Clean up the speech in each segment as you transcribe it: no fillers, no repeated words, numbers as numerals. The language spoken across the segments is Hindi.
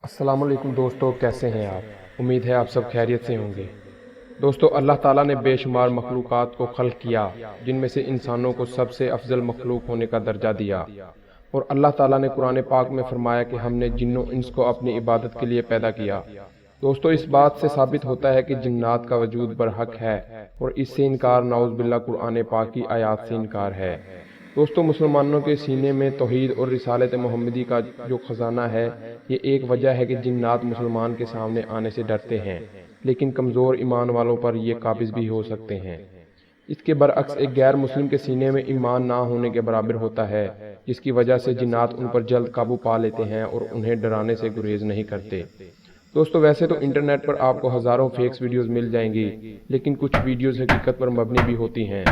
अस्सलामुअलैकुम दोस्तों, कैसे हैं आप। उम्मीद है आप सब खैरियत से होंगे। दोस्तों, अल्लाह ताला ने बेशुमार मखलूक़ात को खल्क़ किया, जिनमें से इंसानों को सबसे अफजल मखलूक होने का दर्जा दिया। और अल्लाह ताला ने कुरान पाक में फरमाया कि हमने जिन्नों इंस को अपनी इबादत के लिए पैदा किया। दोस्तों, इस बात से साबित होता है कि जिन्नात का वजूद बरहक है और इससे इनकार नाउज़ बिल्लाह कुरान पाक की आयात से इनकार है। दोस्तों, मुसलमानों के सीने में तौहीद और रिसालत मोहम्मदी का जो ख़जाना है, ये एक वजह है कि जिन्नात मुसलमान के सामने आने से डरते हैं, लेकिन कमज़ोर ईमान वालों पर ये काबिज़ भी हो सकते हैं। इसके बरअक्स एक गैर मुस्लिम के सीने में ईमान ना होने के बराबर होता है, जिसकी वजह से जिन्नात उन पर जल्द काबू पा लेते हैं और उन्हें डराने से गुरेज नहीं करते। दोस्तों, वैसे तो इंटरनेट पर आपको हज़ारों फेक्स वीडियोज़ मिल जाएंगी, लेकिन कुछ वीडियोज़ हकीकत पर मबनी भी होती हैं।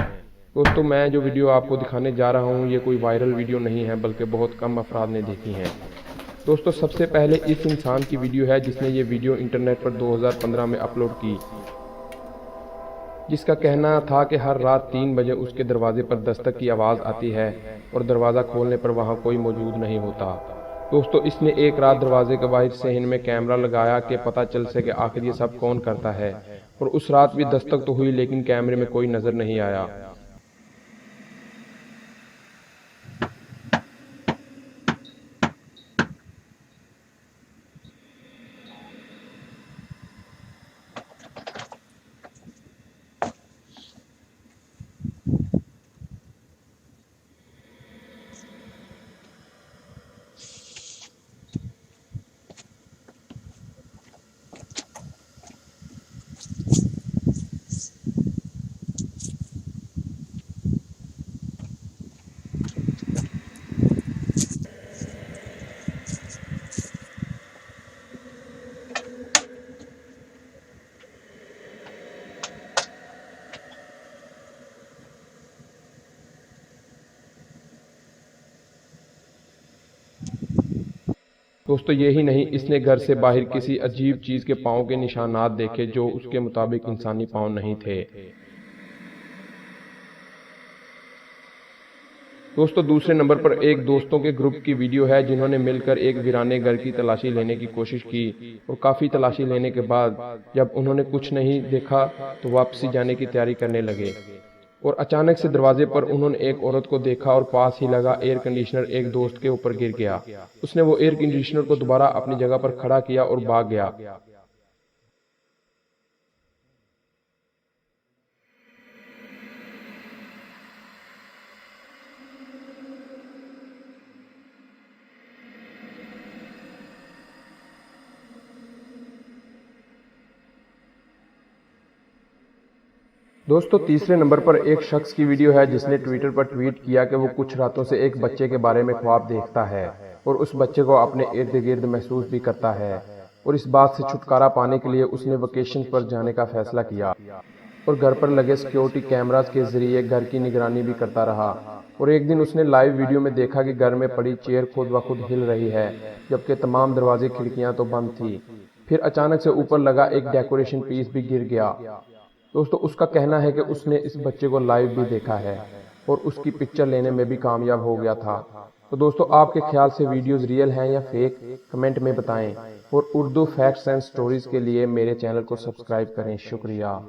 दोस्तों, मैं जो वीडियो आपको दिखाने जा रहा हूँ, ये कोई वायरल वीडियो नहीं है, बल्कि बहुत कम अफराद ने देखी हैं। दोस्तों, सबसे पहले इस इंसान की वीडियो है जिसने ये वीडियो इंटरनेट पर 2015 में अपलोड की, जिसका कहना था कि हर रात 3 बजे उसके दरवाजे पर दस्तक की आवाज़ आती है और दरवाज़ा खोलने पर वहाँ कोई मौजूद नहीं होता। दोस्तों, इसने एक रात दरवाजे के बाहर सहन में कैमरा लगाया कि पता चल सके आखिर ये सब कौन करता है। और उस रात भी दस्तक तो हुई, लेकिन कैमरे में कोई नज़र नहीं आया। दोस्तों, यही नहीं, इसने घर से बाहर किसी अजीब चीज के पाँव के निशानात देखे जो उसके मुताबिक इंसानी पाँव नहीं थे। दोस्तों, दूसरे नंबर पर एक दोस्तों के ग्रुप की वीडियो है जिन्होंने मिलकर एक वीराने घर की तलाशी लेने की कोशिश की और काफ़ी तलाशी लेने के बाद जब उन्होंने कुछ नहीं देखा तो वापसी जाने की तैयारी करने लगे। और अचानक से दरवाजे पर उन्होंने एक औरत को देखा और पास ही लगा एयर कंडीशनर एक दोस्त के ऊपर गिर गया। उसने वो एयर कंडीशनर को दोबारा अपनी जगह पर खड़ा किया और भाग गया। दोस्तों, तीसरे नंबर पर एक शख्स की वीडियो है जिसने ट्विटर पर ट्वीट किया कि वो कुछ रातों से एक बच्चे के बारे में ख्वाब देखता है और उस बच्चे को अपने इर्द गिर्द महसूस भी करता है। और इस बात से छुटकारा पाने के लिए उसने वेकेशन पर जाने का फैसला किया और घर पर लगे सिक्योरिटी कैमरास के जरिए घर की निगरानी भी करता रहा। और एक दिन उसने लाइव वीडियो में देखा कि घर में पड़ी चेयर खुद ब खुद हिल रही है, जबकि तमाम दरवाजे खिड़कियां तो बंद थी। फिर अचानक से ऊपर लगा एक डेकोरेशन पीस भी गिर गया। दोस्तों, उसका कहना है कि उसने इस बच्चे को लाइव भी देखा है और उसकी पिक्चर लेने में भी कामयाब हो गया था। तो दोस्तों, आपके ख्याल से वीडियोस रियल हैं या फेक, कमेंट में बताएं। और उर्दू फैक्ट्स एंड स्टोरीज के लिए मेरे चैनल को सब्सक्राइब करें। शुक्रिया।